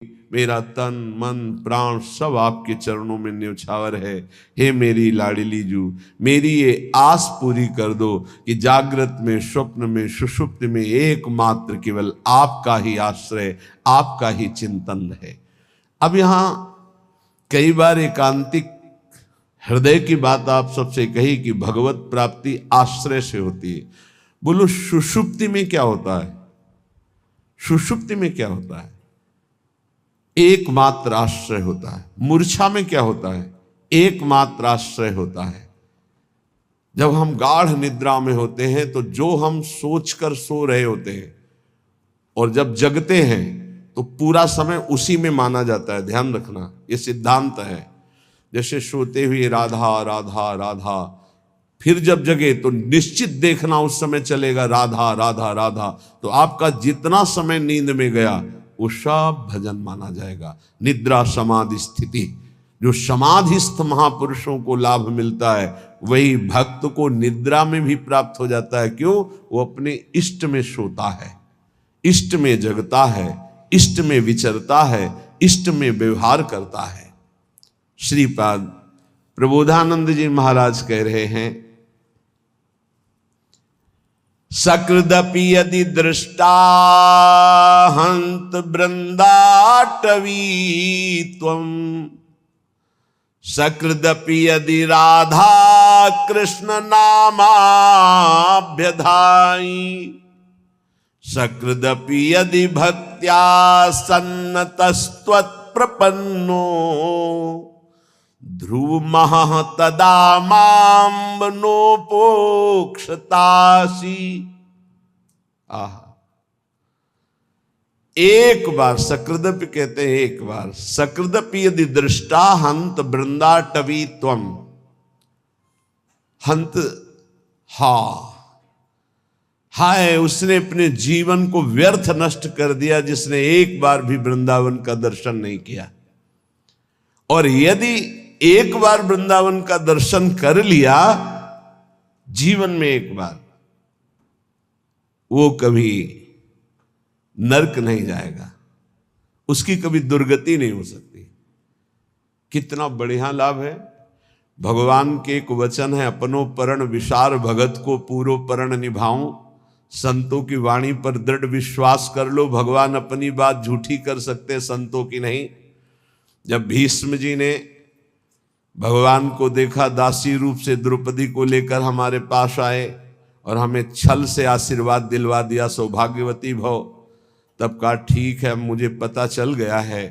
मेरा तन मन प्राण सब आपके चरणों में न्यौछावर है। हे मेरी लाडली जू, मेरी ये आस पूरी कर दो कि जागृत में, स्वप्न में, सुषुप्ति में एकमात्र केवल आपका ही आश्रय, आपका ही चिंतन है। अब यहां कई बार एकांतिक हृदय की बात आप सबसे कही कि भगवत प्राप्ति आश्रय से होती है। बोलो सुषुप्ति में क्या होता है? सुषुप्ति में क्या होता है? एकमात्र आश्रय होता है। मूर्छा में क्या होता है? एकमात्र आश्रय होता है। जब हम गाढ़ निद्रा में होते हैं तो जो हम सोचकर सो रहे होते हैं और जब जगते हैं तो पूरा समय उसी में माना जाता है। ध्यान रखना, ये सिद्धांत है। जैसे सोते हुए राधा राधा राधा, फिर जब जगे तो निश्चित देखना उस समय चलेगा राधा राधा राधा, तो आपका जितना समय नींद में गया वो सब भजन माना जाएगा। निद्रा समाधि स्थिति, जो समाधिस्थ महापुरुषों को लाभ मिलता है वही भक्त को निद्रा में भी प्राप्त हो जाता है। क्यों? वो अपने इष्ट में सोता है, इष्ट में जगता है, इष्ट में विचरता है, इष्ट में व्यवहार करता है। श्रीपाद प्रबोधानंद जी महाराज कह रहे हैं, सकृदपि यदि दृष्टा हंत बृंदाटवी त्वं, सकृदपि यदि राधा कृष्ण नामाभ्यधाई, सकृदपि यदि भक्त्या सन्नतस्त्वत् प्रपन्नो, ध्रुवमः तदा मां नोपोक्षतासि। आहा, एक बार सकृदपि कहते हैं, एक बार सकृदपि यदि दृष्टा हंत बृंदाटवी त्वं, हंत हाय उसने अपने जीवन को व्यर्थ नष्ट कर दिया जिसने एक बार भी वृंदावन का दर्शन नहीं किया। और यदि एक बार वृंदावन का दर्शन कर लिया जीवन में एक बार, वो कभी नरक नहीं जाएगा, उसकी कभी दुर्गति नहीं हो सकती। कितना बढ़िया लाभ है। भगवान के एक वचन है, अपनो परण विशार भगत को पूरो परण निभाऊं। संतों की वाणी पर दृढ़ विश्वास कर लो, भगवान अपनी बात झूठी कर सकते, संतों की नहीं। जब भीष्म जी ने भगवान को देखा, दासी रूप से द्रौपदी को लेकर हमारे पास आए और हमें छल से आशीर्वाद दिलवा दिया, सौभाग्यवती भव। तब कहा ठीक है, मुझे पता चल गया है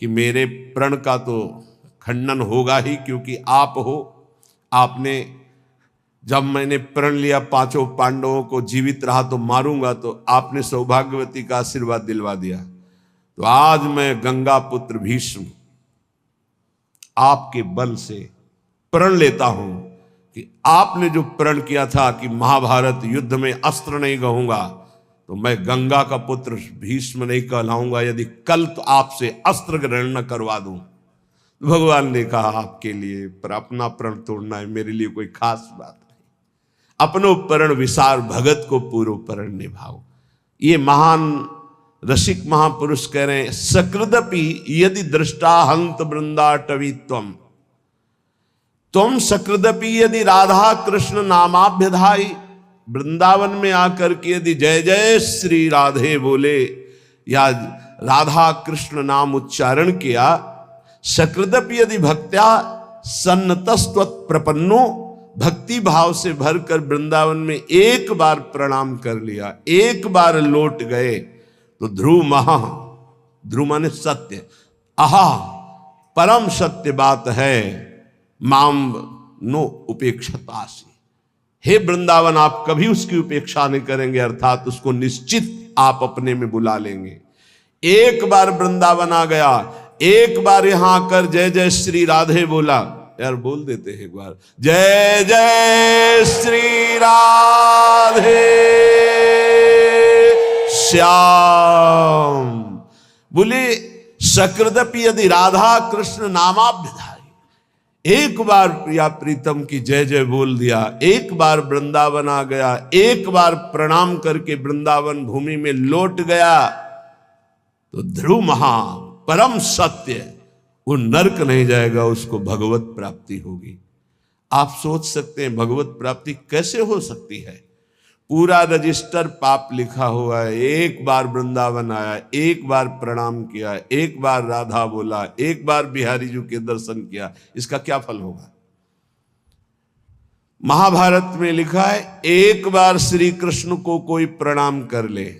कि मेरे प्रण का तो खंडन होगा ही, क्योंकि आप हो। आपने जब मैंने प्रण लिया पांचों पांडवों को जीवित रहा तो मारूंगा, तो आपने सौभाग्यवती का आशीर्वाद दिलवा दिया। तो आज मैं गंगा पुत्र भीष्म आपके बल से प्रण लेता हूं कि आपने जो प्रण किया था कि महाभारत युद्ध में अस्त्र नहीं कहूंगा, तो मैं गंगा का पुत्र भीष्म नहीं कहलाऊंगा यदि कल तो आपसे अस्त्र ग्रहण न करवा दूं। भगवान ने कहा आपके लिए, पर अपना प्रण तोड़ना है मेरे लिए कोई खास बात नहीं। अपनो परण विसार भगत को पूरो परण निभाओ। ये महान रसिक महापुरुष कह रहे हैं, सकृदपि यदि दृष्टा हंत वृंदाटवी त्वं, तुम सकृदपि यदि राधा कृष्ण नामाभ्यधाई, वृंदावन में आकर के यदि जय जय श्री राधे बोले या राधा कृष्ण नाम उच्चारण किया, सकृदपि यदि भक्त्या सन्नतस्त्वत् प्रपन्नो, भक्ति भाव से भरकर वृंदावन में एक बार प्रणाम कर लिया, एक बार लौट गए, तो ध्रुव महा, ध्रुव माने सत्य, आहा परम सत्य बात है, माम नो उपेक्षतासी। हे वृंदावन, आप कभी उसकी उपेक्षा नहीं करेंगे, अर्थात उसको निश्चित आप अपने में बुला लेंगे। एक बार वृंदावन आ गया, एक बार यहां आकर जय जय श्री राधे बोला, यार बोल देते हैं एक बार, जय जय श्री राधे श्याम बोले। सकृदपि यदि राधा कृष्ण नामाभ्यधाई, एक बार प्रिया प्रीतम की जय जय बोल दिया, एक बार वृंदावन आ गया, एक बार प्रणाम करके वृंदावन भूमि में लौट गया, तो ध्रुव महा परम सत्य, वो नरक नहीं जाएगा, उसको भगवत प्राप्ति होगी। आप सोच सकते हैं भगवत प्राप्ति कैसे हो सकती है? पूरा रजिस्टर पाप लिखा हुआ है, एक बार वृंदावन आया, एक बार प्रणाम किया, एक बार राधा बोला, एक बार बिहारी जी के दर्शन किया, इसका क्या फल होगा? महाभारत में लिखा है एक बार श्री कृष्ण को कोई प्रणाम कर ले,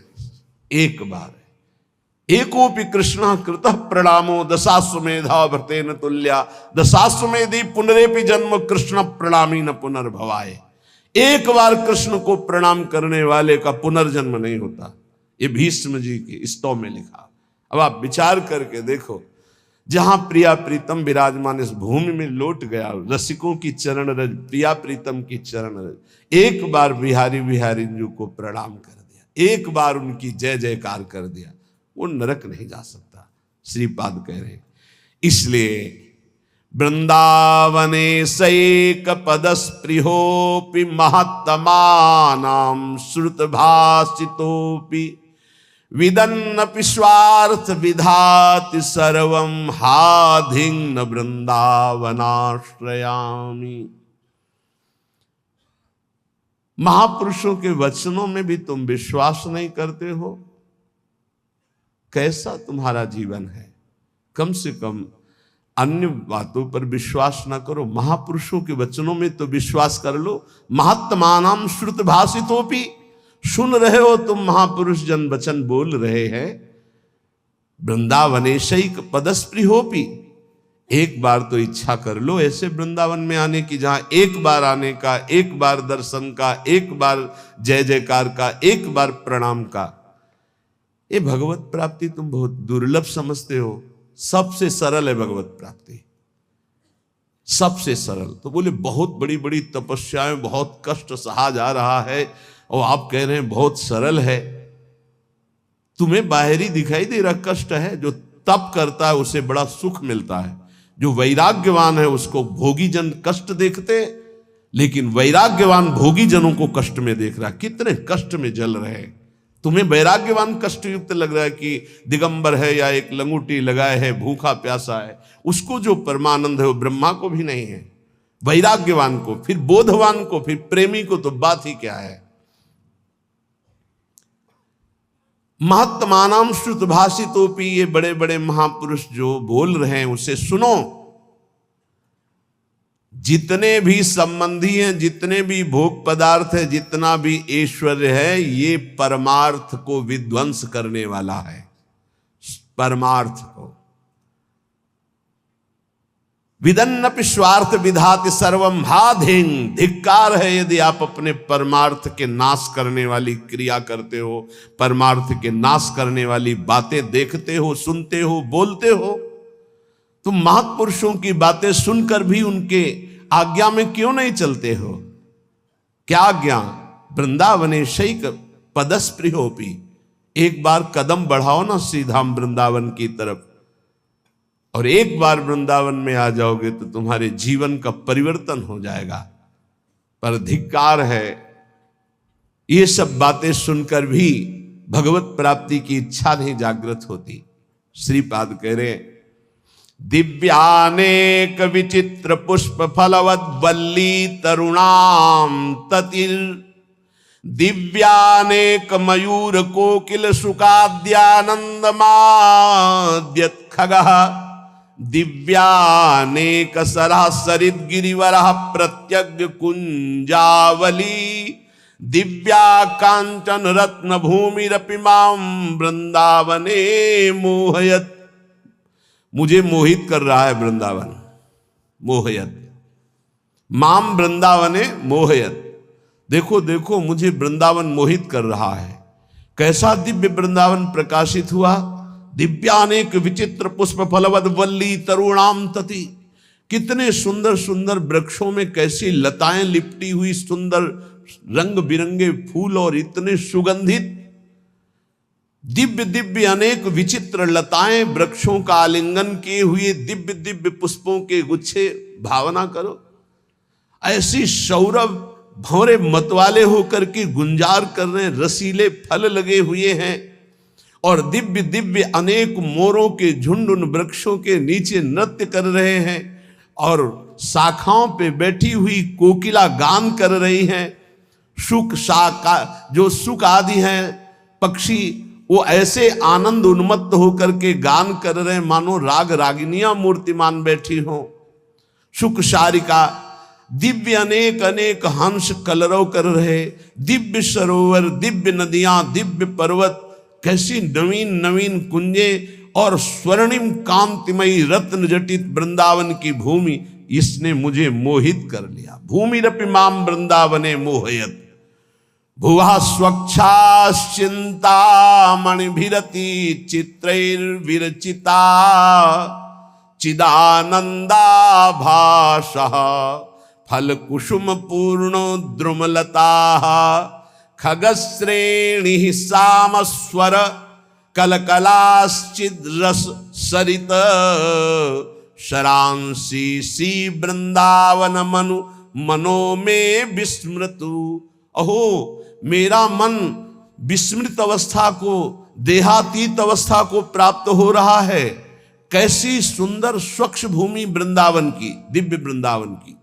एक बार, एकोपि कृष्ण कृतः प्रणामो दशाश्वमेधा भृतेन तुल्या दशाश्वमेधि पुनरेपि जन्म कृष्ण प्रणामी न पुनर्भवाय। एक बार कृष्ण को प्रणाम करने वाले का पुनर्जन्म नहीं होता, ये भीष्म जी के स्तव में लिखा। अब आप विचार करके देखो, जहां प्रिया प्रीतम विराजमान इस भूमि में लौट गया, रसिकों की चरण रज, प्रिया प्रीतम की चरण रज, एक बार बिहारी बिहारी जी को प्रणाम कर दिया, एक बार उनकी जय जयकार कर दिया, वो नरक नहीं जा सकता, श्रीपाद कह रहे। इसलिए वृंदावने सैक पदस्पृहोपि महत्तमानां श्रुतभाषितोपि विदन्नपि स्वार्थ विधाति सर्वं हाधिं न वृंदावनाश्रयामि। महापुरुषों के वचनों में भी तुम विश्वास नहीं करते हो, कैसा तुम्हारा जीवन है? कम से कम अन्य बातों पर विश्वास ना करो, महापुरुषों के वचनों में तो विश्वास कर लो। महात्मानां श्रुत भाषितोपि, सुन रहे हो तुम, महापुरुष जन वचन बोल रहे हैं। वृंदावनेशैक पदस्पृहोपि, एक बार तो इच्छा कर लो ऐसे वृंदावन में आने की, जहां एक बार आने का, एक बार दर्शन का, एक बार जय जयकार का, एक बार प्रणाम का। ये भगवत प्राप्ति तुम बहुत दुर्लभ समझते हो। सबसे सरल है भगवत प्राप्ति, सबसे सरल। तो बोले बहुत बड़ी बड़ी तपस्याएं, बहुत कष्ट सहा जा रहा है, और आप कह रहे हैं बहुत सरल है। तुम्हें बाहरी दिखाई दे रहा कष्ट है, जो तप करता है उसे बड़ा सुख मिलता है। जो वैराग्यवान है उसको भोगी जन कष्ट देखते, लेकिन वैराग्यवान भोगी जनों को कष्ट में देख रहा है, कितने कष्ट में जल रहे हैं। तुम्हें वैराग्यवान कष्ट युक्त लग रहा है कि दिगंबर है या एक लंगूटी लगाए है, भूखा प्यासा है, उसको जो परमानंद है वो ब्रह्मा को भी नहीं है। वैराग्यवान को, फिर बोधवान को, फिर प्रेमी को तो बात ही क्या है। महात्मानां श्रुत भाषितोपि, ये बड़े बड़े महापुरुष जो बोल रहे हैं उसे सुनो। जितने भी संबंधी हैं, जितने भी भोग पदार्थ है, जितना भी ऐश्वर्य है, ये परमार्थ को विध्वंस करने वाला है। परमार्थ को विदन्नपि स्वार्थ विधाति सर्वम हाधिं, धिक्कार है यदि आप अपने परमार्थ के नाश करने वाली क्रिया करते हो, परमार्थ के नाश करने वाली बातें देखते हो, सुनते हो, बोलते हो। तुम महापुरुषों की बातें सुनकर भी उनके आज्ञा में क्यों नहीं चलते हो? क्या आज्ञा? वृंदावने शैक पदस्पृहोपि, एक बार कदम बढ़ाओ ना श्रीधाम वृंदावन की तरफ, और एक बार वृंदावन में आ जाओगे तो तुम्हारे जीवन का परिवर्तन हो जाएगा। पर धिक्कार है, ये सब बातें सुनकर भी भगवत प्राप्ति की इच्छा नहीं जागृत होती। श्रीपाद कह रहे, दिव्यानेक विचित्र पुष्प फलवद्वल्ली तरुणाम ततिर, दिव्यानेक मयूर कोकिल सुखाद्यानंद माद्यत खगः, दिव्यानेक सरः सरित गिरिवरः प्रत्यग्र कुंजावली, दिव्या कांचन रत्न भूमिरपि मां वृंदावने मोहयत। मुझे मोहित कर रहा है वृंदावन, मोहयत माम वृंदावने मोहयत। देखो देखो मुझे वृंदावन मोहित कर रहा है। कैसा दिव्य वृंदावन प्रकाशित हुआ। दिव्यानेक विचित्र पुष्प फलवद वल्ली तरुणाम तति, कितने सुंदर सुंदर वृक्षों में कैसी लताएं लिपटी हुई, सुंदर रंग बिरंगे फूल और इतने सुगंधित दिव्य दिव्य अनेक विचित्र लताएं, वृक्षों का आलिंगन किए हुए दिव्य दिव्य पुष्पों के गुच्छे। भावना करो, ऐसी सौरभ भंवरे मतवाले होकर के गुंजार कर रहे हैं, रसीले फल लगे हुए हैं, और दिव्य दिव्य अनेक मोरों के झुंड उन वृक्षों के नीचे नृत्य कर रहे हैं और शाखाओं पे बैठी हुई कोकिला गान कर रही हैं। शुक शाका जो शुक आदि हैं पक्षी, वो ऐसे आनंद उन्मत्त होकर के गान कर रहे हैं मानो राग रागिनियां मूर्तिमान बैठी हो। शुक शारिका दिव्य अनेक अनेक हंस कलरव कर रहे, दिव्य सरोवर, दिव्य नदियां, दिव्य पर्वत, कैसी नवीन नवीन कुंजे और स्वर्णिम कांतिमयी रत्न जटित वृंदावन की भूमि, इसने मुझे मोहित कर लिया। भूमि रपि माम वृंदावने मोहयत भुवा स्वच्छाश्चिंता मणिभिरति चित्रैर्विरचिता चिदानंदाभासः फल कुसुम पूर्णो द्रुमलता खगश्रेणी सामस्वर कलकलाश्चिद रस सरित शरांसी सी वृंदावन मनु मनो में विस्मृतु। अहो मेरा मन विस्मृत अवस्था को, देहातीत अवस्था को प्राप्त हो रहा है। कैसी सुंदर स्वच्छ भूमि वृंदावन की, दिव्य वृंदावन की,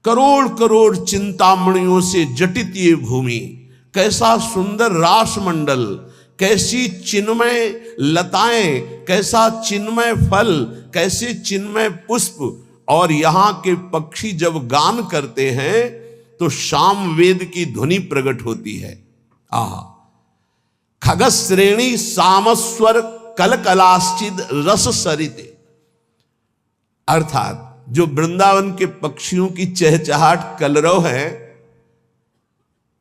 करोड़ करोड़ चिंतामणियों से जटित ये भूमि, कैसा सुंदर रासमंडल, कैसी चिन्मय लताएं, कैसा चिन्मय फल, कैसे चिन्मय पुष्प, और यहाँ के पक्षी जब गान करते हैं तो शाम वेद की ध्वनि प्रकट होती है। आहा, खगश्रेणी सामस्वर कलकलाश्चिद रस सरिते, अर्थात जो वृंदावन के पक्षियों की चहचहाट कलरव है,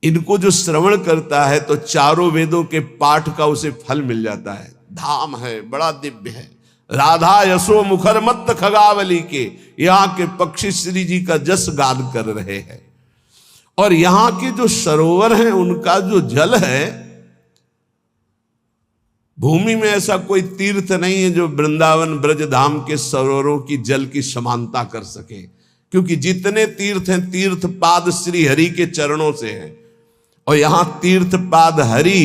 इनको जो श्रवण करता है तो चारों वेदों के पाठ का उसे फल मिल जाता है। धाम है, बड़ा दिव्य है। राधा यशो मुखर मत खगावली के यहाँ के पक्षी श्री जी का जस गान कर रहे हैं। और यहाँ के जो सरोवर हैं उनका जो जल है, भूमि में ऐसा कोई तीर्थ नहीं है जो वृंदावन ब्रज धाम के सरोवरों की जल की समानता कर सके, क्योंकि जितने तीर्थ हैं तीर्थ पाद श्री हरि के चरणों से हैं। और यहां तीर्थ पाद हरि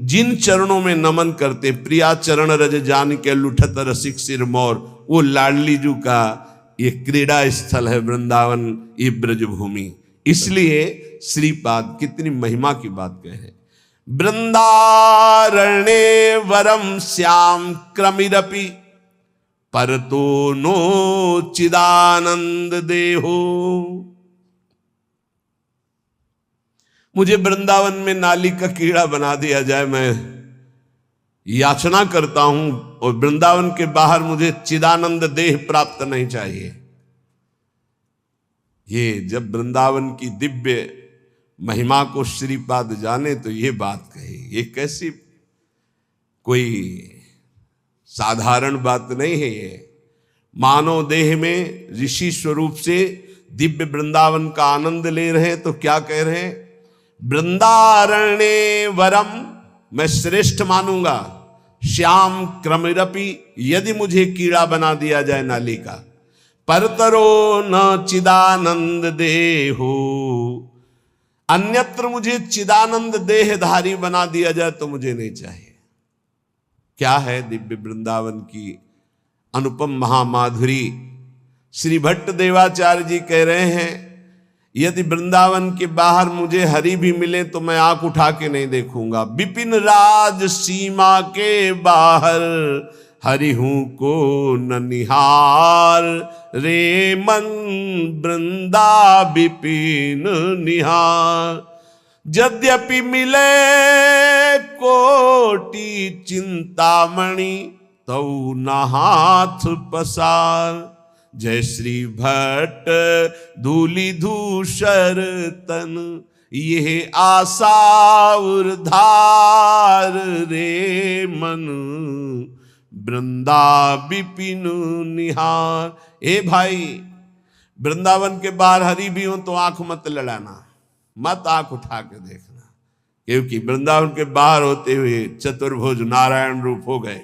जिन चरणों में नमन करते, प्रिया चरण रज जान के लुठत रसिक सिर मोर, वो लाडली जू का ये क्रीड़ा स्थल है वृंदावन, ये ब्रज भूमि। इसलिए श्रीपाद कितनी महिमा की बात कहे। वृंदारण्ये वरम श्याम क्रमिरपि परतो नो चिदानंद देहो। मुझे वृंदावन में नाली का कीड़ा बना दिया जाए, मैं याचना करता हूं, और वृंदावन के बाहर मुझे चिदानंद देह प्राप्त नहीं चाहिए। ये जब वृंदावन की दिव्य महिमा को श्रीपाद जाने तो ये बात कही। ये कैसी कोई साधारण बात नहीं है। ये मानव देह में ऋषि स्वरूप से दिव्य वृंदावन का आनंद ले रहे हैं, तो क्या कह रहे हैं? वृंदारण्ये वरम, मैं श्रेष्ठ मानूंगा, श्याम क्रमिरपि, यदि मुझे कीड़ा बना दिया जाए नाली का, परतरो न चिदानंद देहो, अन्यत्र मुझे चिदानंद देहधारी बना दिया जाए तो मुझे नहीं चाहिए। क्या है दिव्य वृंदावन की अनुपम महामाधुरी। श्री भट्ट देवाचार्य जी कह रहे हैं, यदि वृंदावन के बाहर मुझे हरि भी मिले तो मैं आंख उठा के नहीं देखूंगा। विपिन राज सीमा के बाहर हरि हूं को न निहार, रे मन वृंदा विपिन निहार। यद्यपि मिले कोटि चिंतामणि तऊ न हाथ पसार। जय श्री भट्ट धूलि धूसर तन, यह आशा उर्धार, रे मन वृंदा विपिन निहार। ए भाई, वृंदावन के बाहर हरि भी हो तो आंख मत लड़ाना, मत आंख उठा के देखना, क्योंकि वृंदावन के बाहर होते हुए चतुर्भुज नारायण रूप हो गए।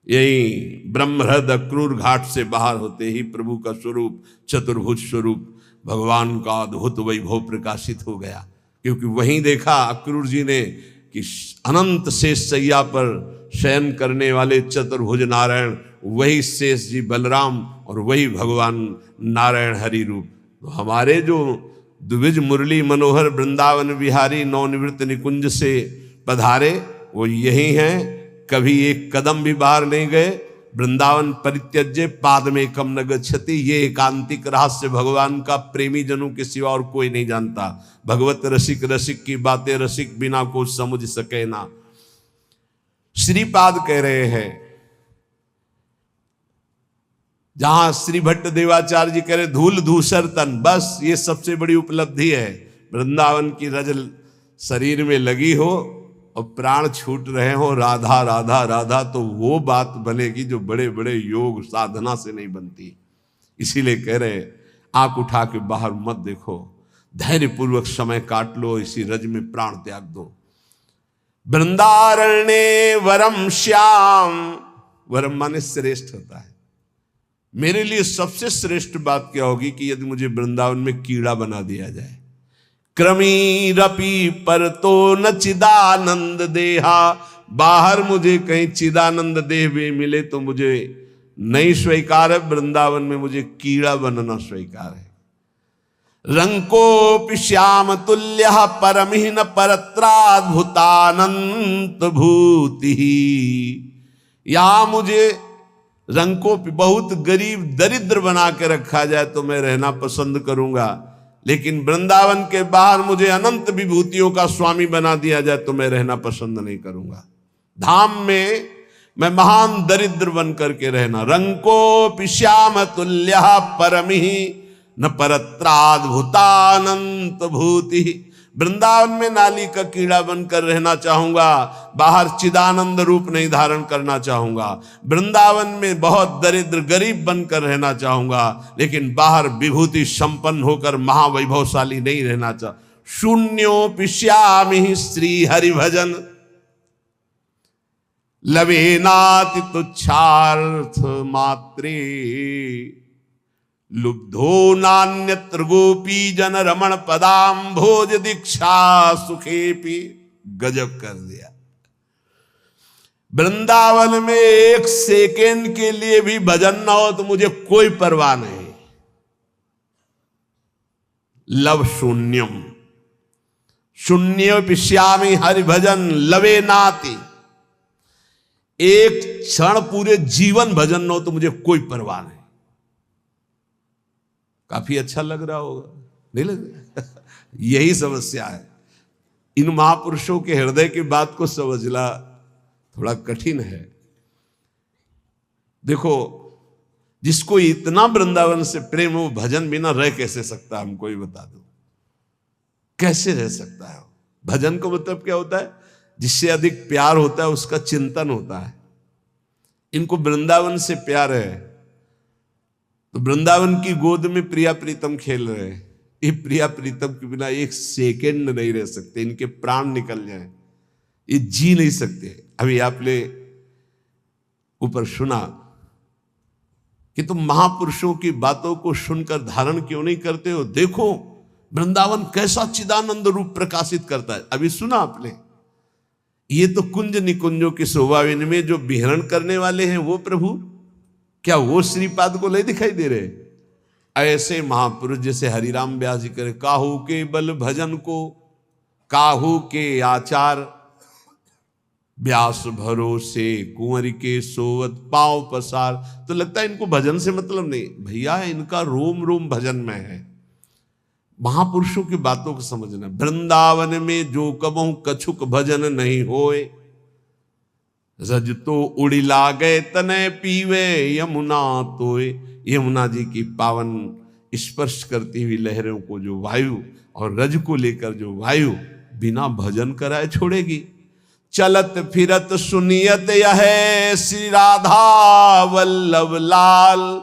यही ब्रह्महृद क्रूर घाट से बाहर होते ही प्रभु का स्वरूप, चतुर्भुज स्वरूप भगवान का अद्भुत वैभव प्रकाशित हो गया। क्योंकि वहीं देखा अक्रूर जी ने कि अनंत शेष सैया पर शयन करने वाले चतुर्भुज नारायण वही शेष जी बलराम और वही भगवान नारायण हरि रूप। तो हमारे जो द्विज मुरली मनोहर वृंदावन विहारी नवनिवृत्त निकुंज से पधारे वो यही हैं, कभी एक कदम भी बाहर नहीं गए। वृंदावन परित्यज्य पाद में कम न गच्छति, ये एकांतिक रहस्य भगवान का प्रेमी जनों के सिवा और कोई नहीं जानता। भगवत रसिक रसिक की बातें रसिक बिना को समझ सके ना। श्रीपाद कह रहे हैं, जहां श्री भट्ट देवाचार्य जी कह रहे धूल धूसर तन, बस ये सबसे बड़ी उपलब्धि है। वृंदावन की रजल शरीर में लगी हो और प्राण छूट रहे हो राधा राधा राधा, तो वो बात बनेगी जो बड़े बड़े योग साधना से नहीं बनती। इसीलिए कह रहे आंख उठा के बाहर मत देखो, धैर्य पूर्वक समय काट लो, इसी रज में प्राण त्याग दो। वृंदारण्ये वरम श्याम, वरम माने श्रेष्ठ होता है। मेरे लिए सबसे श्रेष्ठ बात क्या होगी कि यदि मुझे वृंदावन में कीड़ा बना दिया जाए। क्रमीरपि पर तो न चिदानंद देहा, बाहर मुझे कहीं चिदानंद देह भी मिले तो मुझे नहीं स्वीकार है, वृंदावन में मुझे कीड़ा बनना स्वीकार है। रंकोपि श्याम तुल्य परमहीन परत्राद्भुतानंत भूति, या मुझे रंकों पे बहुत गरीब दरिद्र बना के रखा जाए तो मैं रहना पसंद करूंगा, लेकिन वृंदावन के बाहर मुझे अनंत विभूतियों का स्वामी बना दिया जाए तो मैं रहना पसंद नहीं करूंगा। धाम में मैं महान दरिद्र बन करके रहना। रंको श्याम तुल्य परमिहि न परत्राद्भुतानंत भूति, वृंदावन में नाली का कीड़ा बनकर रहना चाहूंगा, बाहर चिदानंद रूप नहीं धारण करना चाहूंगा। वृंदावन में बहुत दरिद्र गरीब बनकर रहना चाहूंगा, लेकिन बाहर विभूति संपन्न होकर महावैभवशाली नहीं रहना चाह। शून्योपि श्यामि श्री हरि भजन, लवेनाति तुच्छार्थ मात्रे, लुब्धो नान्यत्र गोपी जन रमण पदाम भोज दीक्षा सुखेपि। गजब कर दिया। वृंदावन में एक सेकेंड के लिए भी भजन ना हो तो मुझे कोई परवाह नहीं। लव शून्यम, शून्य पिश्यामी हरि भजन लवे नाति, एक क्षण पूरे जीवन भजन ना हो तो मुझे कोई परवाह नहीं। काफी अच्छा लग रहा होगा, नहीं लग रहा? यही समस्या है। इन महापुरुषों के हृदय की बात को समझना थोड़ा कठिन है। देखो, जिसको इतना वृंदावन से प्रेम हो, भजन बिना रह कैसे सकता? हमको ही बता दो, कैसे रह सकता है? भजन का मतलब क्या होता है? जिससे अधिक प्यार होता है उसका चिंतन होता है। इनको वृंदावन से प्यार है तो वृंदावन की गोद में प्रिया प्रीतम खेल रहे हैं। ये प्रिया प्रीतम के बिना एक सेकेंड नहीं रह सकते, इनके प्राण निकल जाए, ये जी नहीं सकते। अभी आपने ऊपर सुना कि तुम महापुरुषों की बातों को सुनकर धारण क्यों नहीं करते हो? देखो वृंदावन कैसा चिदानंद रूप प्रकाशित करता है। अभी सुना आपने? ये तो कुंज निकुंजों की शोभा में जो विहरण करने वाले हैं वो प्रभु, क्या वो श्रीपाद को नहीं दिखाई दे रहे? ऐसे महापुरुष जैसे हरिराम व्यास जी करे, काहू के बल भजन को काहू के आचार, व्यास भरोसे कुंवर के सोवत पांव पसार। तो लगता है इनको भजन से मतलब नहीं। भैया इनका रोम रोम भजन में है। महापुरुषों की बातों को समझना। वृंदावन में जो कबहू कछुक भजन नहीं होए, रज तो उड़ी लागे तने पीवे यमुना तोए। यमुना जी की पावन स्पर्श करती हुई लहरों को जो वायु और रज को लेकर जो वायु बिना भजन कराए छोड़ेगी। चलत फिरत सुनियत यह श्री राधा वल्लभ लाल,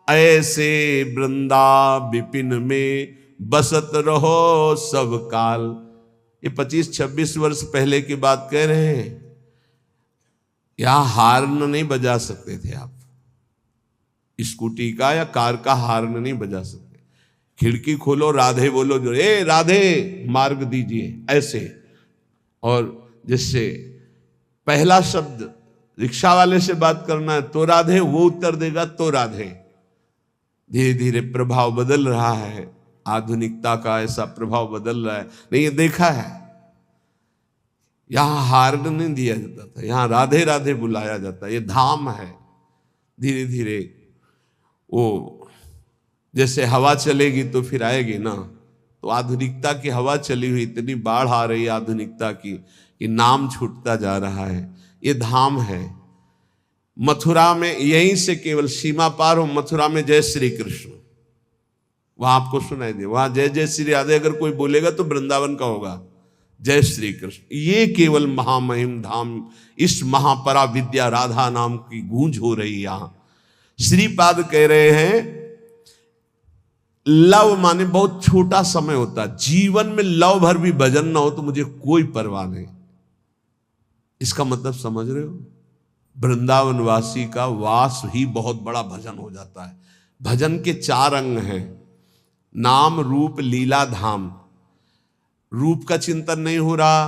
ऐसे वृंदा विपिन में बसत रहो सब काल। ये 25-26 वर्ष पहले की बात कह रहे हैं। यहां हार्न नहीं बजा सकते थे आप, स्कूटी का या कार का हार्न नहीं बजा सकते। खिड़की खोलो, राधे बोलो, जो ए राधे मार्ग दीजिए, ऐसे। और जिससे पहला शब्द रिक्शा वाले से बात करना है तो राधे, वो उत्तर देगा तो राधे। धीरे धीरे प्रभाव बदल रहा है, आधुनिकता का ऐसा प्रभाव बदल रहा है। नहीं, ये देखा है, यहां हार्ड नहीं दिया जाता था, यहां राधे राधे बुलाया जाता है। ये धाम है। धीरे धीरे वो जैसे हवा चलेगी तो फिर आएगी ना, तो आधुनिकता की हवा चली हुई, इतनी बाढ़ आ रही है आधुनिकता की कि नाम छूटता जा रहा है। ये धाम है। मथुरा में यहीं से केवल सीमा पार हो, मथुरा में जय श्री कृष्ण, वहां आपको सुनाई दे, वहां जय जय श्री राधे अगर कोई बोलेगा तो वृंदावन का होगा, जय श्री कृष्ण। ये केवल महामहिम धाम, इस महापरा विद्या राधा नाम की गूंज हो रही। यहां श्रीपाद कह रहे हैं, लव माने बहुत छोटा समय होता है, जीवन में लव भर भी भजन ना हो तो मुझे कोई परवाह नहीं। इसका मतलब समझ रहे हो? वृंदावन वासी का वास ही बहुत बड़ा भजन हो जाता है। भजन के 4 अंग हैं, नाम रूप लीला धाम। रूप का चिंतन नहीं हो रहा,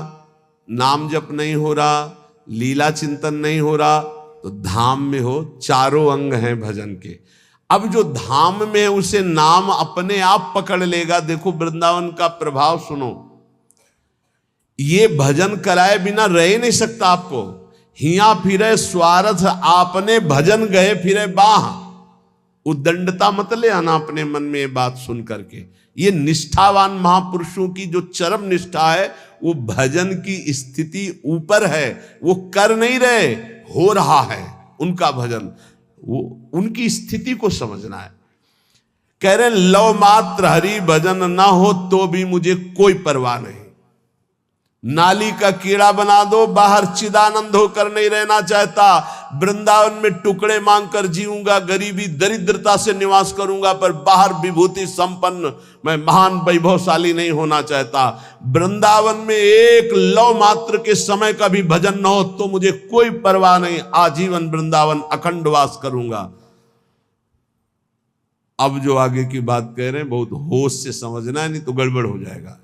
नाम जप नहीं हो रहा, लीला चिंतन नहीं हो रहा, तो धाम में हो। 4 अंग हैं भजन के। अब जो धाम में उसे नाम अपने आप पकड़ लेगा। देखो वृंदावन का प्रभाव सुनो, ये भजन कराए बिना रह नहीं सकता आपको। हिया फिरे स्वार्थ आपने भजन गए फिरे बाह। उद्दंडता मत ले आना अपने मन में ये बात सुन करके। ये निष्ठावान महापुरुषों की जो चरम निष्ठा है, वो भजन की स्थिति ऊपर है, वो कर नहीं रहे, हो रहा है उनका भजन। वो उनकी स्थिति को समझना है। कह रहे लव मात्र हरि भजन ना हो तो भी मुझे कोई परवाह नहीं। नाली का कीड़ा बना दो, बाहर चिदानंद होकर नहीं रहना चाहता। वृंदावन में टुकड़े मांगकर जीऊंगा, गरीबी दरिद्रता से निवास करूंगा, पर बाहर विभूति संपन्न मैं महान वैभवशाली नहीं होना चाहता। वृंदावन में एक लव मात्र के समय का भी भजन न हो तो मुझे कोई परवाह नहीं, आजीवन वृंदावन अखंड वास करूंगा। अब जो आगे की बात कह रहे हैं बहुत होश से समझना है, नहीं तो गड़बड़ हो जाएगा।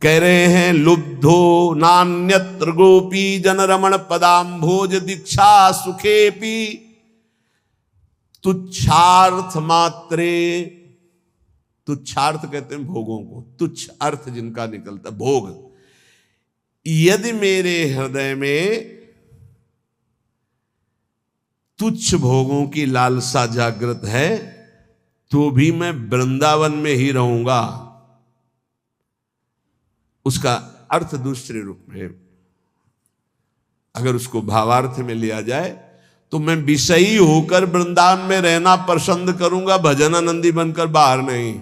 कह रहे हैं लुब्धो नान्यत्र गोपी जन रमण पदाम्भोज दीक्षा सुखेपी तुच्छार्थ मात्रे। तुच्छार्थ कहते हैं भोगों को, तुच्छ अर्थ जिनका निकलता भोग। यदि मेरे हृदय में तुच्छ भोगों की लालसा जागृत है तो भी मैं वृंदावन में ही रहूंगा। उसका अर्थ दूसरे रूप में, अगर उसको भावार्थ में लिया जाए तो मैं विषयी होकर वृंदावन में रहना पसंद करूंगा, भजनानंदी बनकर बाहर नहीं।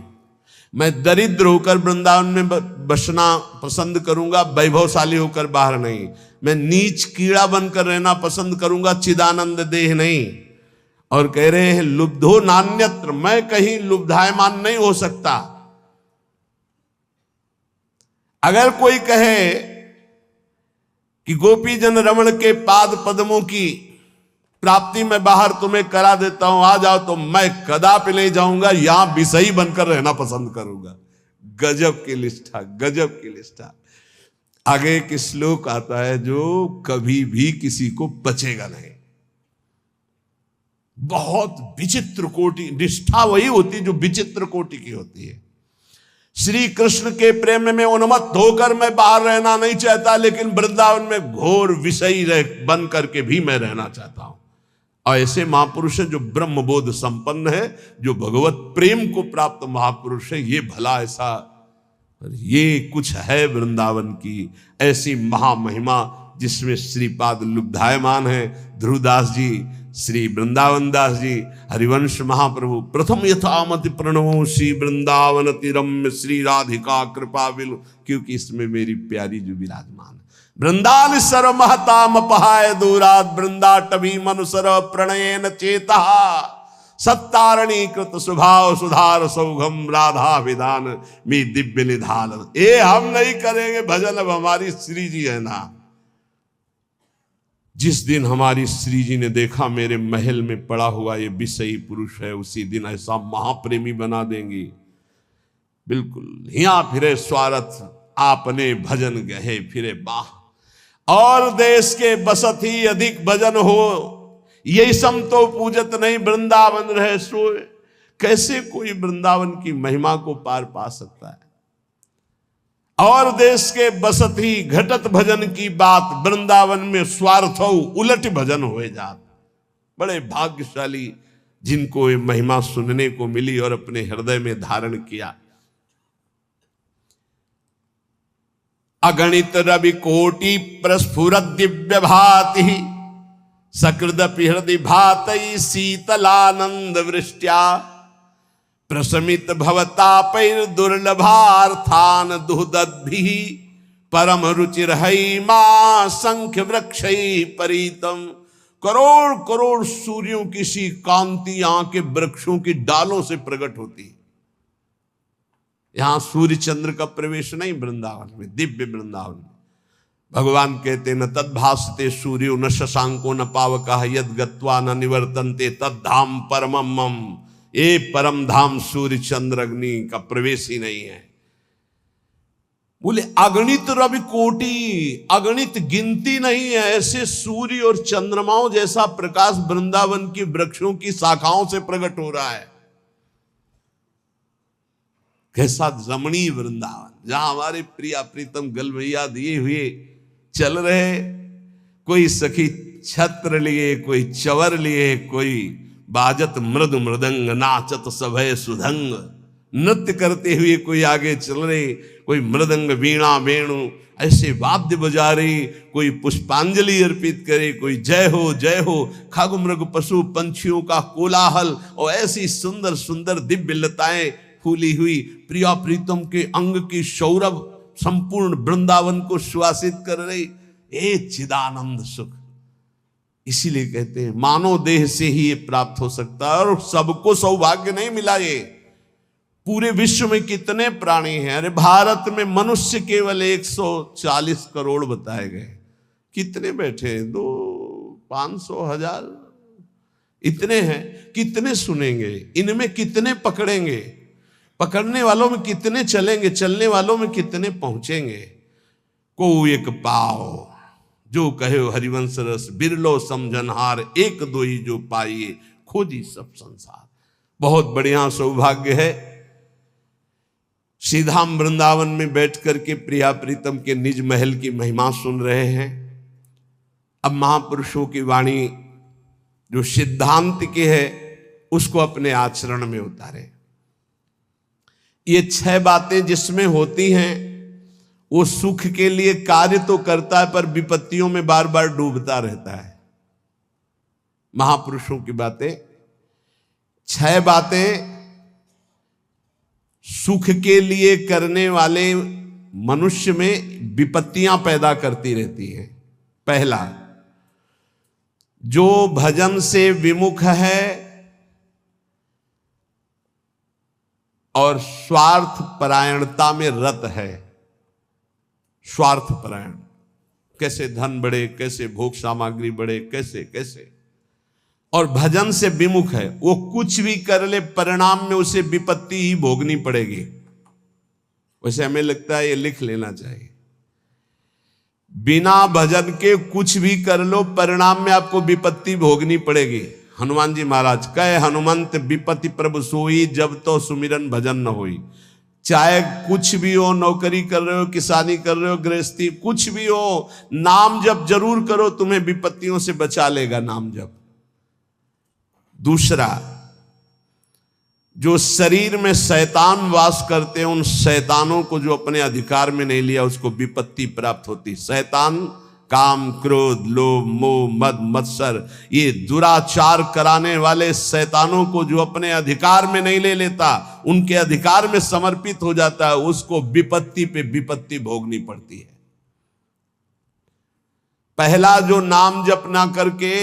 मैं दरिद्र होकर वृंदावन में बसना पसंद करूंगा, वैभवशाली होकर बाहर नहीं। मैं नीच कीड़ा बनकर रहना पसंद करूंगा, चिदानंद देह नहीं। और कह रहे हैं लुब्धो नान्यत्र, मैं कहीं लुब्धायमान नहीं हो सकता। अगर कोई कहे कि गोपी जन रमण के पाद पद्मों की प्राप्ति में बाहर तुम्हें करा देता हूं, आ जाओ, तो मैं कदापि नहीं जाऊंगा, यहां विषयी बनकर रहना पसंद करूंगा। गजब की निष्ठा, गजब की निष्ठा। आगे एक श्लोक आता है जो कभी भी किसी को बचेगा नहीं। बहुत विचित्र कोटि निष्ठा वही होती है जो विचित्र कोटि की होती है। श्री कृष्ण के प्रेम में उन्मत्त होकर मैं बाहर रहना नहीं चाहता, लेकिन वृंदावन में घोर विषयी बन करके भी मैं रहना चाहता हूं। और ऐसे महापुरुष है जो ब्रह्मबोध संपन्न है, जो भगवत प्रेम को प्राप्त महापुरुष है। ये भला ऐसा, ये कुछ है वृंदावन की ऐसी महामहिमा जिसमें श्रीपाद लुब्धायमान है। ध्रुवदास जी, श्री वृंदावन दास जी, हरिवंश महाप्रभु, प्रथम यथामति प्रणवो श्री वृंदावन तिरम्य श्री राधिका कृपा विलु, क्योंकि इसमें मेरी प्यारी जो विराजमान है। वृंदान सर्व महताम पहाय दूरात वृंदाटवी मनुसर प्रणयन चेता सत्तारणी कृत स्वभाव सुधार सौघम राधा विधान मी दिव्य निधान। ये हम नहीं करेंगे भजन, अब हमारी श्री जी है ना। जिस दिन हमारी श्री जी ने देखा मेरे महल में पड़ा हुआ ये विषयी पुरुष है, उसी दिन ऐसा महाप्रेमी बना देंगी। बिल्कुल हिया फिरे स्वार्थ आपने भजन गहे फिरे बाह। और देश के बसत ही अधिक भजन हो, यही सम तो पूजत नहीं वृंदावन रहे सोए। कैसे कोई वृंदावन की महिमा को पार पा सकता है? और देश के बसत ही घटत भजन की बात, वृंदावन में स्वार्थ हो उलट भजन हो जात। बड़े भाग्यशाली जिनको ये महिमा सुनने को मिली और अपने हृदय में धारण किया। अगणित रवि कोटि प्रस्फुरत दिव्य भाति, सकृदपि हृदय भातई शीतलानंद वृष्ट्या, प्रशमित भवतापैर दुर्लभार्थान दुहदद्भिः, परम रुचिर हई मां संख्य वृक्षई परितम। करोड़ करोड़ सूर्यों की सी कांति यहां के वृक्षों की डालों से प्रकट होती। यहां सूर्य चंद्र का प्रवेश नहीं वृंदावन में, दिव्य वृंदावन में। भगवान कहते न तद्भासते सूर्यो न शशांको न पावकः, यद गत्वा न निवर्तन्ते तद्धाम परमम मम। ये परम धाम सूर्य चंद्र अग्नि का प्रवेश ही नहीं है। बोले अगणित रवि कोटि, अगणित गिनती नहीं है ऐसे सूर्य और चंद्रमाओं जैसा प्रकाश वृंदावन की वृक्षों की शाखाओं से प्रकट हो रहा है। कैसा रमणीय वृंदावन, जहां हमारे प्रिया प्रीतम गलवैया दिए हुए चल रहे। कोई सखी छत्र लिए, कोई चवर लिए, कोई बाजत मृद मृदंग, नाचत सभय सुधंग। नृत्य करते हुए कोई आगे चल रहे, कोई मृदंग वीणा वेणु ऐसे वाद्य बजा रही, कोई पुष्पांजलि अर्पित करे, कोई जय हो खग मृग पशु पंछियों का कोलाहल, और ऐसी सुंदर सुंदर दिव्य लताएं फूली हुई प्रिया प्रीतम के अंग की सौरभ संपूर्ण वृंदावन को सुवासित कर रही। ए चिदानंद सुख। इसीलिए कहते हैं मानव देह से ही ये प्राप्त हो सकता है, और सबको सौभाग्य नहीं मिला। ये पूरे विश्व में कितने प्राणी हैं? अरे भारत में मनुष्य केवल 140 करोड़ बताए गए। कितने बैठे हैं? 200, 500, 1000 इतने हैं। कितने सुनेंगे? इनमें कितने पकड़ेंगे? पकड़ने वालों में कितने चलेंगे? चलने वालों में कितने पहुंचेंगे? को एक पाओ जो कहे हरिवंश रस, बिरलो समझनहार, एक दो ही जो पाइए, खोजी सब संसार। बहुत बढ़िया सौभाग्य है। श्रीधाम वृंदावन में बैठ करके प्रिया प्रीतम के निज महल की महिमा सुन रहे हैं। अब महापुरुषों की वाणी जो सिद्धांत की है उसको अपने आचरण में उतारे। ये 6 बातें जिसमें होती हैं वो सुख के लिए कार्य तो करता है, पर विपत्तियों में बार बार डूबता रहता है। महापुरुषों की बातें 6 बातें सुख के लिए करने वाले मनुष्य में विपत्तियां पैदा करती रहती हैं। पहला, जो भजन से विमुख है और स्वार्थ परायणता में रत है। स्वार्थ परायण, कैसे धन बढ़े, कैसे भोग सामग्री बढ़े, कैसे कैसे, और भजन से विमुख है। वो कुछ भी कर ले, परिणाम में उसे विपत्ति ही भोगनी पड़ेगी। वैसे हमें लगता है ये लिख लेना चाहिए। बिना भजन के कुछ भी कर लो, परिणाम में आपको विपत्ति भोगनी पड़ेगी। हनुमान जी महाराज कहे, हनुमंत विपत्ति प्रभु सोई, जब तो सुमिरन भजन न होई। चाहे कुछ भी हो, नौकरी कर रहे हो, किसानी कर रहे हो, गृहस्थी, कुछ भी हो, नाम जप जरूर करो, तुम्हें विपत्तियों से बचा लेगा नाम जप। दूसरा, जो शरीर में शैतान वास करते हैं, उन शैतानों को जो अपने अधिकार में नहीं लिया उसको विपत्ति प्राप्त होती। शैतान काम, क्रोध, लोभ, मोह, मद, मत्सर, ये दुराचार कराने वाले शैतानों को जो अपने अधिकार में नहीं ले लेता, उनके अधिकार में समर्पित हो जाता है, उसको विपत्ति पे विपत्ति भोगनी पड़ती है। पहला, जो नाम जप ना करके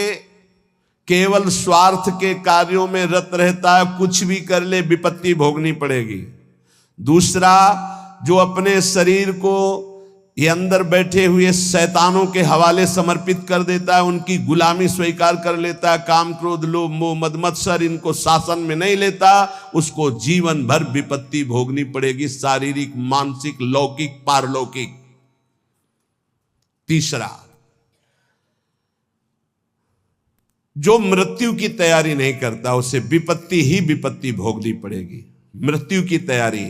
केवल स्वार्थ के कार्यों में रत रहता है, कुछ भी कर ले विपत्ति भोगनी पड़ेगी। दूसरा, जो अपने शरीर को ये अंदर बैठे हुए शैतानों के हवाले समर्पित कर देता है, उनकी गुलामी स्वीकार कर लेता है, काम, क्रोध, लोभ, मोह, मद, मत्सर इनको शासन में नहीं लेता, उसको जीवन भर विपत्ति भोगनी पड़ेगी, शारीरिक, मानसिक, लौकिक, पारलौकिक। तीसरा, जो मृत्यु की तैयारी नहीं करता उसे विपत्ति ही विपत्ति भोगनी पड़ेगी। मृत्यु की तैयारी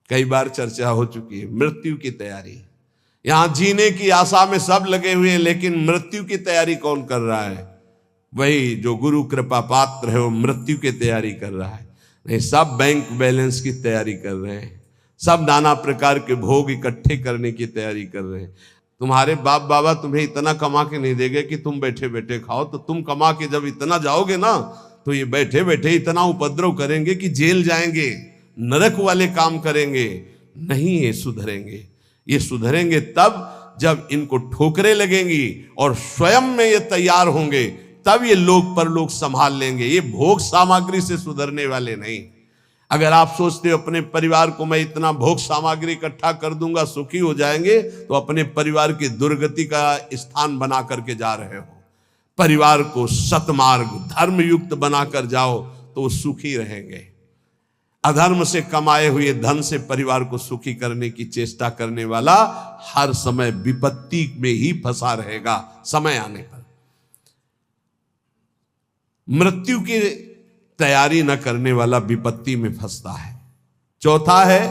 कई बार चर्चा हो चुकी है। मृत्यु की तैयारी, यहां जीने की आशा में सब लगे हुए हैं, लेकिन मृत्यु की तैयारी कौन कर रहा है? वही जो गुरु कृपा पात्र है, वो मृत्यु की तैयारी कर रहा है। नहीं, सब बैंक बैलेंस की तैयारी कर रहे हैं, सब नाना प्रकार के भोग इकट्ठे करने की तैयारी कर रहे हैं। तुम्हारे बाप बाबा तुम्हें इतना कमा के नहीं देंगे कि तुम बैठे बैठे खाओ, तो तुम कमा के जब इतना जाओगे ना, तो ये बैठे बैठे इतना उपद्रव करेंगे कि जेल जाएंगे, नरक वाले काम करेंगे। नहीं, ये सुधरेंगे। ये सुधरेंगे तब जब इनको ठोकरें लगेंगी और स्वयं में ये तैयार होंगे, तब ये लोक परलोक संभाल लेंगे। ये भोग सामग्री से सुधरने वाले नहीं। अगर आप सोचते हो अपने परिवार को मैं इतना भोग सामग्री इकट्ठा कर दूंगा सुखी हो जाएंगे, तो अपने परिवार की दुर्गति का स्थान बना करके जा रहे हो। परिवार को सतमार्ग धर्मयुक्त बनाकर जाओ तो वो सुखी रहेंगे। अधर्म से कमाए हुए धन से परिवार को सुखी करने की चेष्टा करने वाला हर समय विपत्ति में ही फंसा रहेगा। समय आने पर मृत्यु की तैयारी न करने वाला विपत्ति में फंसता है। चौथा है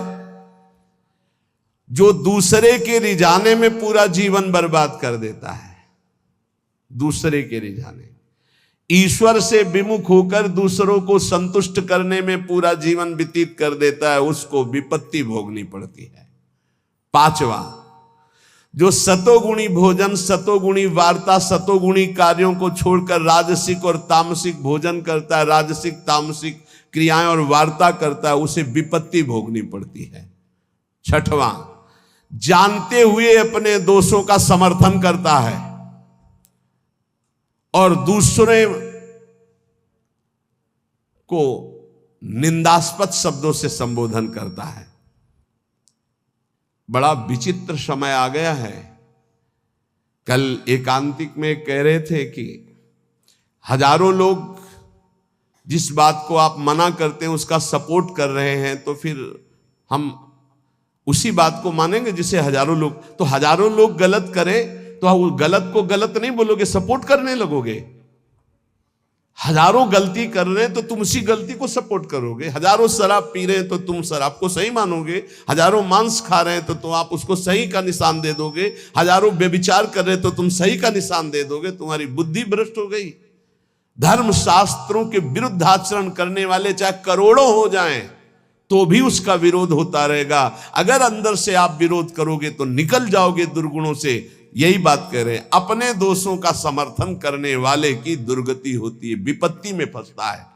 जो दूसरे के रिझाने में पूरा जीवन बर्बाद कर देता है। दूसरे के रिझाने, ईश्वर से विमुख होकर दूसरों को संतुष्ट करने में पूरा जीवन व्यतीत कर देता है, उसको विपत्ति भोगनी पड़ती है। पांचवा, जो सतोगुणी भोजन, सतोगुणी वार्ता, सतोगुणी कार्यों को छोड़कर राजसिक और तामसिक भोजन करता है, राजसिक तामसिक क्रियाएं और वार्ता करता है, उसे विपत्ति भोगनी पड़ती है। छठवां, जानते हुए अपने दोषों का समर्थन करता है और दूसरे को निंदास्पद शब्दों से संबोधन करता है। बड़ा विचित्र समय आ गया है। कल एकांतिक में कह रहे थे कि हजारों लोग जिस बात को आप मना करते हैं उसका सपोर्ट कर रहे हैं, तो फिर हम उसी बात को मानेंगे जिसे हजारों लोग, तो हजारों लोग गलत करें तो वो गलत को गलत नहीं बोलोगे, सपोर्ट करने लगोगे। हजारों गलती कर रहे हैं तो तुम उसी गलती को सपोर्ट करोगे। हजारों शराब पी रहे हैं तो तुम शराब को सही मानोगे। हजारों मांस खा रहे हैं तो आप उसको सही का निशान दे दोगे। हजारों व्यभिचार कर रहे हैं तो तुम सही का निशान दे दोगे। तुम्हारी बुद्धि भ्रष्ट हो गई। धर्म शास्त्रों के विरुद्ध आचरण करने वाले चाहे करोड़ों हो जाएं तो भी उसका विरोध होता रहेगा। अगर अंदर से आप विरोध करोगे तो निकल जाओगे दुर्गुणों से। यही बात कह रहे हैं, अपने दोषों का समर्थन करने वाले की दुर्गति होती है, विपत्ति में फंसता है।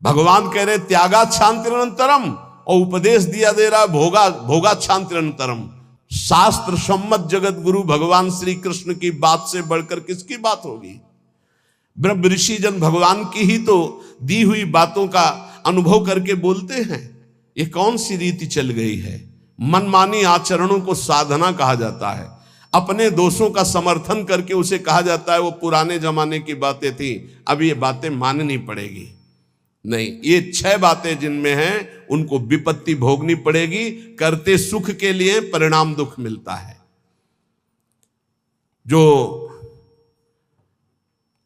भगवान कह रहे त्यागाच्छांतिरनंतरम, और उपदेश दिया दे रहा भोगाच्छांतिरनंतरम। शास्त्र सम्मत जगत गुरु भगवान श्री कृष्ण की बात से बढ़कर किसकी बात होगी? ब्रह्म ऋषि जन भगवान की ही तो दी हुई बातों का अनुभव करके बोलते हैं। ये कौन सी रीति चल गई है? मनमानी आचरणों को साधना कहा जाता है। अपने दोषों का समर्थन करके उसे कहा जाता है वो पुराने जमाने की बातें थी, अब ये बातें माननी पड़ेगी। नहीं, ये 6 बातें जिनमें हैं उनको विपत्ति भोगनी पड़ेगी। करते सुख के लिए परिणाम दुख मिलता है। जो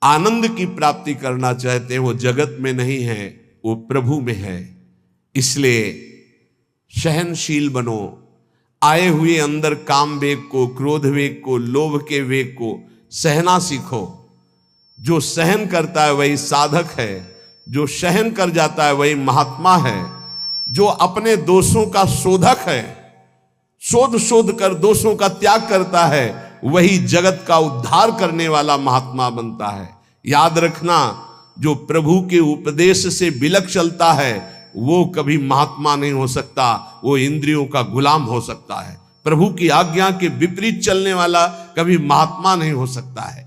आनंद की प्राप्ति करना चाहते हैं वो जगत में नहीं है, वो प्रभु में है। इसलिए सहनशील बनो। आए हुए अंदर काम वेग को, क्रोध वेग को, लोभ के वेग को सहना सीखो। जो सहन करता है वही साधक है, जो सहन कर जाता है वही महात्मा है। जो अपने दोषों का शोधक है, शोध कर दोषों का त्याग करता है, वही जगत का उद्धार करने वाला महात्मा बनता है। याद रखना, जो प्रभु के उपदेश से बिलक चलता है वो कभी महात्मा नहीं हो सकता, वो इंद्रियों का गुलाम हो सकता है। प्रभु की आज्ञा के विपरीत चलने वाला कभी महात्मा नहीं हो सकता है।